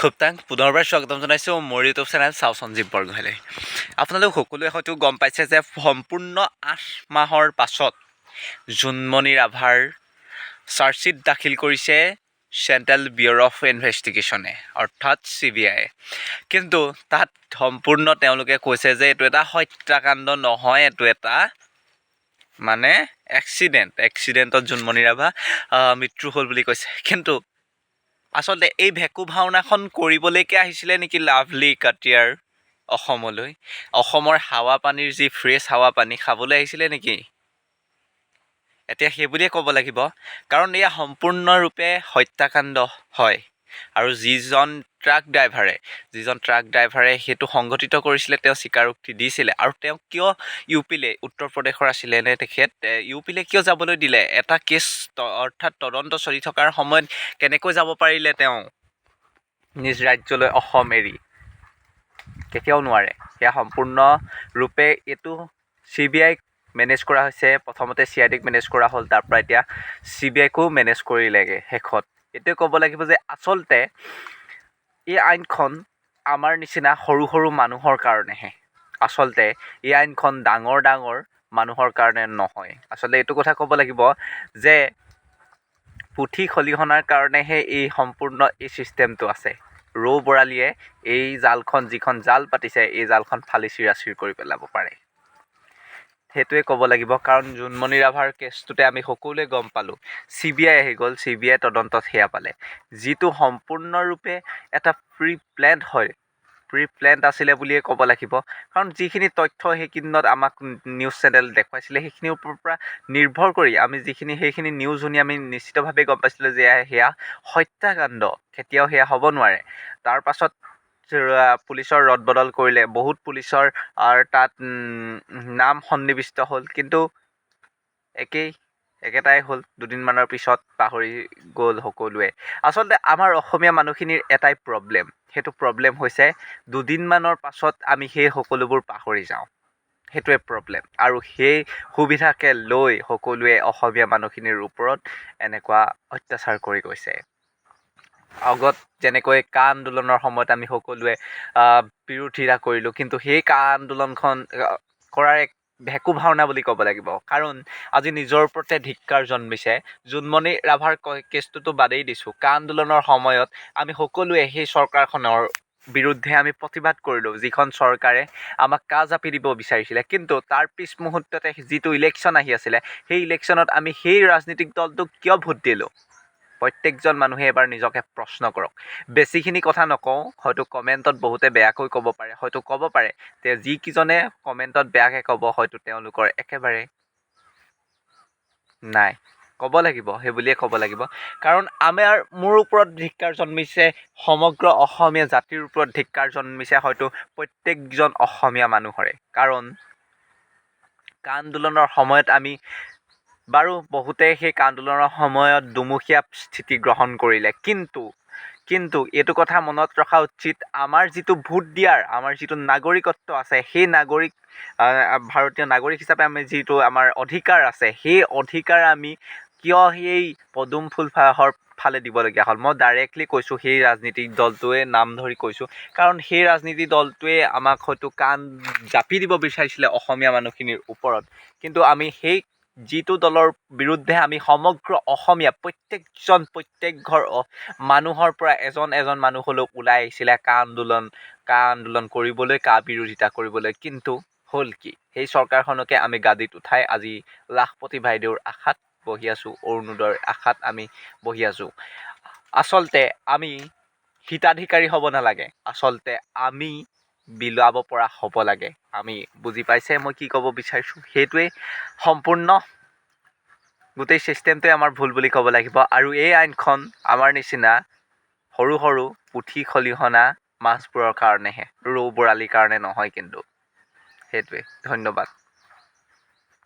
খুবটাং পুনৰবাৰ স্বাগতম জনাইছোঁ মোৰ ইউটিউব চেনেল চাও সঞ্জীৱ বৰগোহাঁইলৈ। আপোনালোক সকলোৱে হয়তো গম পাইছে যে সম্পূৰ্ণ 8 মাহৰ পাছত জোনমণি ৰাভাৰ চাৰ্জশ্বীট দাখিল কৰিছে চেণ্ট্ৰেল ব্যুৰ' অফ ইনভেষ্টিগেশ্যনে অৰ্থাৎ CBI। কিন্তু তাত সম্পূৰ্ণ তেওঁলোকে কৈছে যে এইটো এটা হত্যাকাণ্ড নহয়, এইটো এটা এক্সিডেণ্টত জোনমণি ৰাভা মৃত্যু হ'ল বুলি কৈছে। কিন্তু আচলতে এই ভেকু ভাওনাখন কৰিবলৈকে আহিছিলে নেকি লাভলী কাটিয়াৰ অসমলৈ? অসমৰ হাৱা পানীৰ যি ফ্ৰেছ হাৱা পানী খাবলৈ আহিছিলে নেকি? এতিয়া সেই বুলিয়ে ক'ব লাগিব, কাৰণ এয়া সম্পূৰ্ণৰূপে হত্যাকাণ্ড হয়। আৰু যিজন ট্ৰাক ড্ৰাইভাৰে সেইটো সংঘটিত কৰিছিলে, তেওঁ স্বীকাৰোক্তি দিছিলে। আৰু তেওঁ কিয় উত্তৰ প্ৰদেশৰ আছিলে নে তেখেত ইউপিলৈ কিয় যাবলৈ দিলে? এটা কেছ অৰ্থাৎ তদন্ত চলি থকাৰ সময়ত কেনেকৈ যাব পাৰিলে তেওঁ নিজ ৰাজ্যলৈ অসম এৰি? কেতিয়াও নোৱাৰে। সেয়া সম্পূৰ্ণৰূপে এইটো CBIক মেনেজ কৰা হৈছে। প্ৰথমতে CIDক মেনেজ কৰা হ'ল, তাৰ পৰা এতিয়া CBIকো মেনেজ কৰিলেগৈ শেষত। এইটোৱে ক'ব লাগিব যে আচলতে এই আইনখন আমাৰ নিচিনা সৰু সৰু মানুহৰ কাৰণেহে। আচলতে এই আইনখন ডাঙৰ মানুহৰ কাৰণে নহয়। আচলতে এইটো কথা ক'ব লাগিব যে পুথি খলিহনাৰ কাৰণেহে এই সম্পূৰ্ণ এই ছিষ্টেমটো আছে। ৰৌ বৰালীয়ে এই যিখন জাল পাতিছে, এই জালখন ফালি চিৰাচিৰ কৰি পেলাব পাৰে। সেইটোৱে ক'ব লাগিব, কাৰণ জোনমণি ৰাভাৰ কেছটোতে আমি সকলোৱে গম পালোঁ। CBI আহি গ'ল, CBI তদন্তত সেয়া পালে, যিটো সম্পূৰ্ণৰূপে এটা প্ৰি প্লেণ্ড আছিলে বুলিয়ে ক'ব লাগিব। কাৰণ যিখিনি তথ্য সেইখিনিত আমাক নিউজ চেনেল দেখুৱাইছিলে, সেইখিনিৰ ওপৰৰ পৰা নিৰ্ভৰ কৰি আমি সেইখিনি নিউজ শুনি আমি নিশ্চিতভাৱে গম পাইছিলোঁ যে সেয়া হত্যাকাণ্ড, কেতিয়াও সেয়া হ'ব নোৱাৰে। তাৰ পাছত পুলিচৰ ৰদবদল কৰিলে, বহুত পুলিচৰ তাত নাম সন্নিৱিষ্ট হ'ল, কিন্তু একেটাই হ'ল। দুদিনমানৰ পিছত পাহৰি গ'ল সকলোৱে। আচলতে আমাৰ অসমীয়া মানুহখিনিৰ এটাই প্ৰব্লেম, সেইটো প্ৰব্লেম হৈছে দুদিনমানৰ পাছত আমি সেই সকলোবোৰ পাহৰি যাওঁ। সেইটোৱে প্ৰব্লেম। আৰু সেই সুবিধাকে লৈ সকলোৱে অসমীয়া মানুহখিনিৰ ওপৰত এনেকুৱা অত্যাচাৰ কৰি গৈছে। আগত যেনেকৈ কা আন্দোলনৰ সময়ত আমি সকলোৱে বিৰোধিতা কৰিলোঁ, কিন্তু সেই কা আন্দোলনখন কৰাৰ এক ভেকু ভাওনা বুলি ক'ব লাগিব। কাৰণ আজি নিজৰ ওপৰতে ধিক্কাৰ জন্মিছে। জোনমণি ৰাভাৰ কেছটোতো বাদেই দিছোঁ, কা আন্দোলনৰ সময়ত আমি সকলোৱে সেই চৰকাৰখনৰ বিৰুদ্ধে আমি প্ৰতিবাদ কৰিলোঁ, যিখন চৰকাৰে আমাক কা জাপি দিব বিচাৰিছিলে। কিন্তু তাৰ পিছ মুহূৰ্ততে যিটো ইলেকশ্যন আহি আছিলে, সেই ইলেকশ্যনত আমি সেই ৰাজনীতিক দলটোক কিয় ভোট দিলোঁ? প্ৰত্যেকজন মানুহে এবাৰ নিজকে প্ৰশ্ন কৰক। বেছিখিনি কথা নকওঁ, হয়তো কমেণ্টত বহুতে বেয়াকৈ ক'ব পাৰে, হয়তো ক'ব পাৰে যে যিকেইজনে কমেণ্টত বেয়াকৈ ক'ব হয়তো তেওঁলোকৰ একেবাৰে নাই। ক'ব লাগিব, সেই বুলিয়ে ক'ব লাগিব। কাৰণ মোৰ ওপৰত ধিক্কাৰ জন্মিছে, সমগ্ৰ অসমীয়া জাতিৰ ওপৰত ধিক্কাৰ জন্মিছে হয়তো প্ৰত্যেকজন অসমীয়া মানুহৰে। কাৰণ কা আন্দোলনৰ সময়ত আমি বহুতে সেই কা আন্দোলনৰ সময়ত দুমুখীয়া স্থিতি গ্ৰহণ কৰিলে। কিন্তু এইটো কথা মনত ৰখা উচিত, আমাৰ যিটো ভোট দিয়াৰ আমাৰ যিটো নাগৰিকত্ব আছে, সেই ভাৰতীয় নাগৰিক হিচাপে আমি যিটো আমাৰ অধিকাৰ আছে, সেই অধিকাৰ আমি কিয় সেই পদুম ফুল ফালে দিবলগীয়া হ'ল? মই ডাইৰেক্টলি কৈছোঁ, সেই ৰাজনীতিক দলটোৱে নাম ধৰি কৈছোঁ। কাৰণ সেই ৰাজনীতিক দলটোৱে আমাক হয়তো কাণ জাপি দিব বিচাৰিছিলে অসমীয়া মানুহখিনিৰ ওপৰত। কিন্তু আমি সেই যিটো দলৰ বিৰুদ্ধে আমি সমগ্ৰ অসমীয়া প্ৰত্যেক ঘৰ মানুহৰ পৰা এজন মানুহ হ'লেও ওলাই আহিছিলে কা আন্দোলন কৰিবলৈ, কা বিৰোধিতা কৰিবলৈ। কিন্তু হ'ল কি? সেই চৰকাৰখনকে আমি গাদীত উঠাই আজি লাখপতি বাইদেউৰ আশাত বহি আছোঁ, অৰুণোদয়ৰ আশাত আমি বহি আছোঁ। আচলতে আমি হিতাধিকাৰী হ'ব নালাগে, আচলতে আমি বিলাব পৰা হ'ব লাগে। আমি বুজি পাইছে মই কি ক'ব বিচাৰিছোঁ? সেইটোৱেই সম্পূৰ্ণ গোটেই ছিষ্টেমটোৱে আমাৰ ভুল বুলি ক'ব লাগিব। আৰু এই আইনখন আমাৰ নিচিনা সৰু পুথি খলিহনা মাছবোৰৰ কাৰণেহে, ৰৌ বৰালিৰ কাৰণে নহয়। কিন্তু সেইটোৱে। ধন্যবাদ।